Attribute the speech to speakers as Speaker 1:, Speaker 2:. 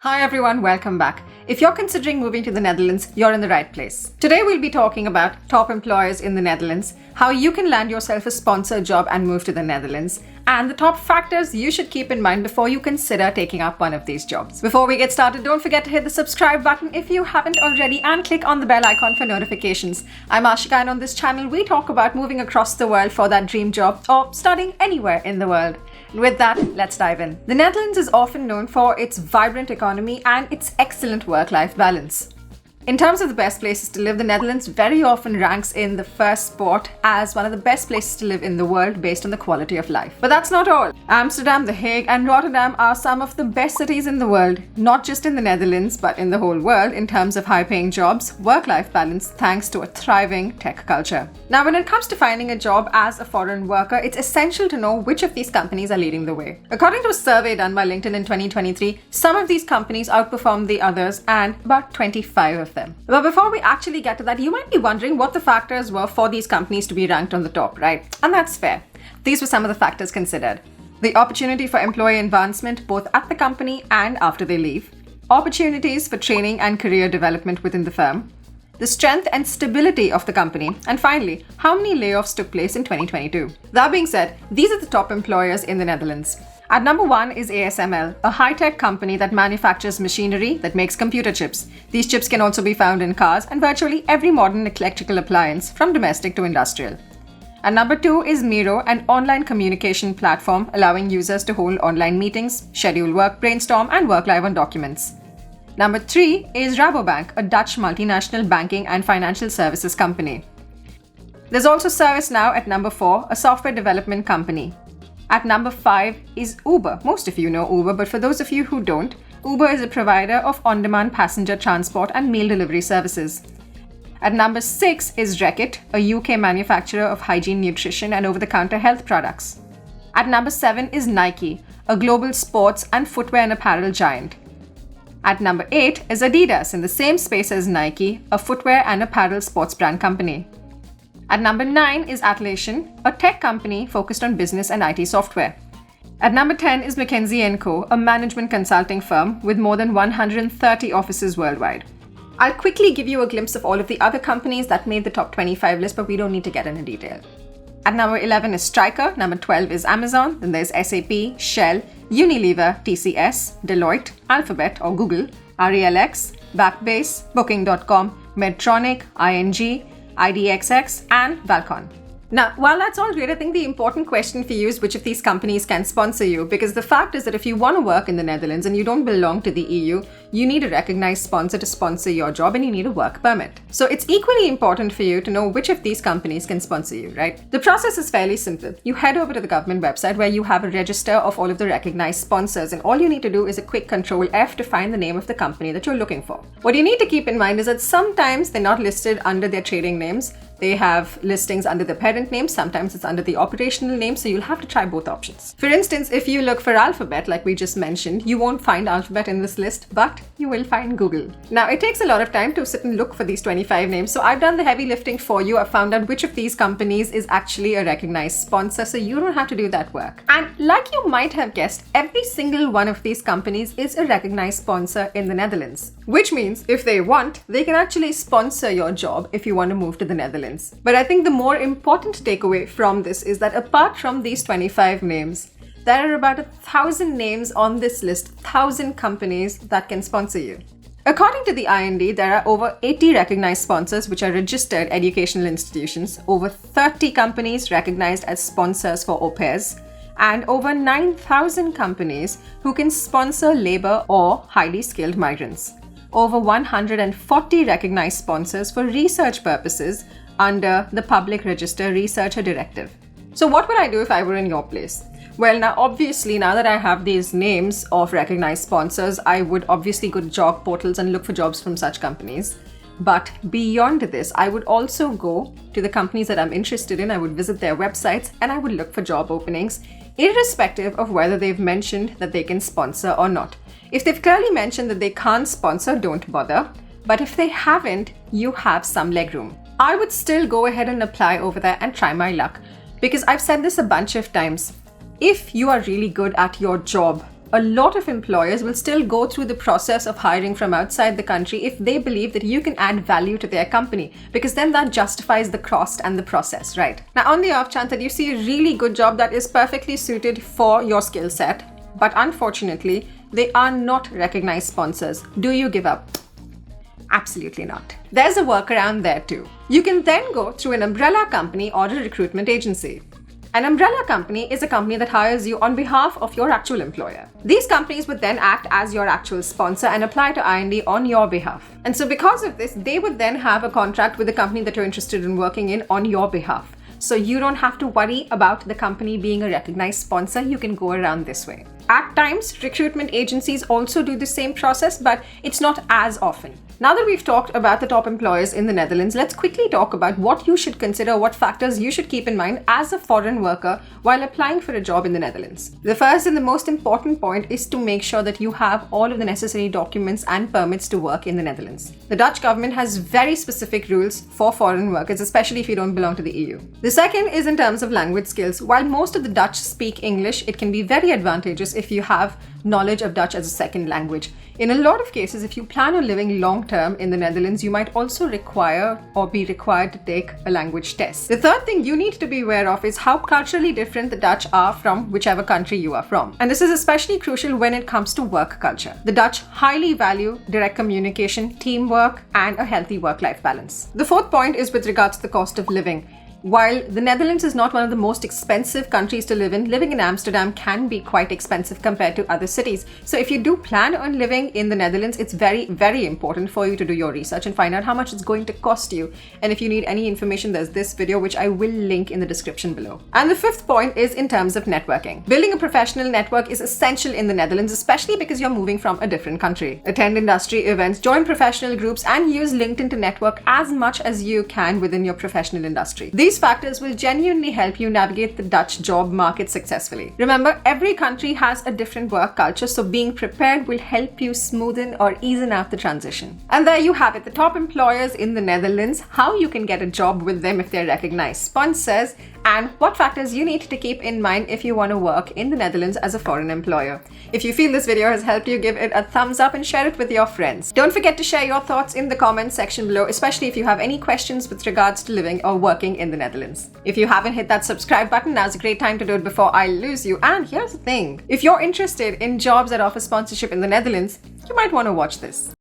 Speaker 1: Hi everyone, welcome back. If you're considering moving to the Netherlands, you're in the right place. Today we'll be talking about top employers in the Netherlands, how you can land yourself a sponsored job and move to the Netherlands, and the top factors you should keep in mind before you consider taking up one of these jobs. Before we get started, don't forget to hit the subscribe button if you haven't already and click on the bell icon for notifications. I'm Ashika, and on this channel we talk about moving across the world for that dream job or studying anywhere in the world. With that, let's dive in. The Netherlands is often known for its vibrant economy and its excellent work-life balance. In terms of the best places to live, the Netherlands very often ranks in the first spot as one of the best places to live in the world based on the quality of life. But that's not all. Amsterdam, The Hague, and Rotterdam are some of the best cities in the world, not just in the Netherlands, but in the whole world in terms of high-paying jobs, work-life balance, thanks to a thriving tech culture. Now, when it comes to finding a job as a foreign worker, it's essential to know which of these companies are leading the way. According to a survey done by LinkedIn in 2023, some of these companies outperform the others, and about 25 of them. But before we actually get to that, you might be wondering what the factors were for these companies to be ranked on the top, right? And that's fair. These were some of the factors considered. The opportunity for employee advancement both at the company and after they leave, opportunities for training and career development within the firm, the strength and stability of the company, and finally, how many layoffs took place in 2022. That being said, these are the top employers in the Netherlands. At number 1 is ASML, a high-tech company that manufactures machinery that makes computer chips. These chips can also be found in cars and virtually every modern electrical appliance, from domestic to industrial. At number 2 is Miro, an online communication platform allowing users to hold online meetings, schedule work, brainstorm, and work live on documents. Number 3 is Rabobank, a Dutch multinational banking and financial services company. There's also ServiceNow at number 4, a software development company. At number 5 is Uber. Most of you know Uber, but for those of you who don't, Uber is a provider of on-demand passenger transport and meal delivery services. At number 6 is Reckitt, a UK manufacturer of hygiene, nutrition, and over-the-counter health products. At number 7 is Nike, a global sports and footwear and apparel giant. At number 8 is Adidas, in the same space as Nike, a footwear and apparel sports brand company. At number 9 is Atlassian, a tech company focused on business and IT software. At number 10 is McKinsey & Co., a management consulting firm with more than 130 offices worldwide. I'll quickly give you a glimpse of all of the other companies that made the top 25 list, but we don't need to get into detail. At number 11 is Stryker, number 12 is Amazon, then there's SAP, Shell, Unilever, TCS, Deloitte, Alphabet or Google, RELX, Backbase, Booking.com, Medtronic, ING, IDXX, and Valcon. Now, while that's all great, I think the important question for you is which of these companies can sponsor you, because the fact is that if you want to work in the Netherlands and you don't belong to the EU, you need a recognized sponsor to sponsor your job and you need a work permit. So it's equally important for you to know which of these companies can sponsor you, right? The process is fairly simple. You head over to the government website where you have a register of all of the recognized sponsors, and all you need to do is a quick Control F to find the name of the company that you're looking for. What you need to keep in mind is that sometimes they're not listed under their trading names. They have listings under the parent name, sometimes it's under the operational name, so you'll have to try both options. For instance, if you look for Alphabet, like we just mentioned, you won't find Alphabet in this list, but you will find Google. Now, it takes a lot of time to sit and look for these 25 names, so I've done the heavy lifting for you. I've found out which of these companies is actually a recognized sponsor, so you don't have to do that work. And like you might have guessed, every single one of these companies is a recognized sponsor in the Netherlands, which means if they want, they can actually sponsor your job if you want to move to the Netherlands. But I think the more important takeaway from this is that apart from these 25 names, there are about 1,000 names on this list, 1,000 companies that can sponsor you. According to the IND, there are over 80 recognized sponsors which are registered educational institutions, over 30 companies recognized as sponsors for au pairs, and over 9,000 companies who can sponsor labor or highly skilled migrants. Over 140 recognized sponsors for research purposes under the Public Register Researcher Directive. So what would I do if I were in your place? Well, now obviously, now that I have these names of recognized sponsors, I would obviously go to job portals and look for jobs from such companies. But beyond this, I would also go to the companies that I'm interested in. I would visit their websites and I would look for job openings, irrespective of whether they've mentioned that they can sponsor or not. If they've clearly mentioned that they can't sponsor, don't bother. But if they haven't, you have some legroom. I would still go ahead and apply over there and try my luck, because I've said this a bunch of times. If you are really good at your job, a lot of employers will still go through the process of hiring from outside the country if they believe that you can add value to their company, because then that justifies the cost and the process, right? Now, on the off chance that you see a really good job that is perfectly suited for your skill set, but unfortunately, they are not recognized sponsors, do you give up? Absolutely not. There's a workaround there too. You can then go through an umbrella company or a recruitment agency. An umbrella company is a company that hires you on behalf of your actual employer. These companies would then act as your actual sponsor and apply to I&D on your behalf. And so because of this, they would then have a contract with the company that you're interested in working in on your behalf. So you don't have to worry about the company being a recognized sponsor. You can go around this way. At times, recruitment agencies also do the same process, but it's not as often. Now that we've talked about the top employers in the Netherlands, let's quickly talk about what you should consider, what factors you should keep in mind as a foreign worker while applying for a job in the Netherlands. The first and the most important point is to make sure that you have all of the necessary documents and permits to work in the Netherlands. The Dutch government has very specific rules for foreign workers, especially if you don't belong to the EU. The second is in terms of language skills. While most of the Dutch speak English, it can be very advantageous if you have knowledge of Dutch as a second language. In a lot of cases, if you plan on living long term in the Netherlands, you might also require or be required to take a language test. The third thing you need to be aware of is how culturally different the Dutch are from whichever country you are from. And this is especially crucial when it comes to work culture. The Dutch highly value direct communication, teamwork, and a healthy work-life balance. The fourth point is with regards to the cost of living. While the Netherlands is not one of the most expensive countries to live in, living in Amsterdam can be quite expensive compared to other cities. So if you do plan on living in the Netherlands, it's very, very important for you to do your research and find out how much it's going to cost you. And if you need any information, there's this video, which I will link in the description below. And the fifth point is in terms of networking. Building a professional network is essential in the Netherlands, especially because you're moving from a different country. Attend industry events, join professional groups, and use LinkedIn to network as much as you can within your professional industry. These factors will genuinely help you navigate the Dutch job market successfully. Remember, every country has a different work culture, so being prepared will help you smoothen or easen out the transition. And there you have it, the top employers in the Netherlands, how you can get a job with them if they're recognized sponsors, and what factors you need to keep in mind if you want to work in the Netherlands as a foreign employer. If you feel this video has helped you, give it a thumbs up and share it with your friends. Don't forget to share your thoughts in the comments section below, especially if you have any questions with regards to living or working in the Netherlands. If you haven't hit that subscribe button, now's a great time to do it before I lose you. And here's the thing, if you're interested in jobs that offer sponsorship in the Netherlands, you might want to watch this.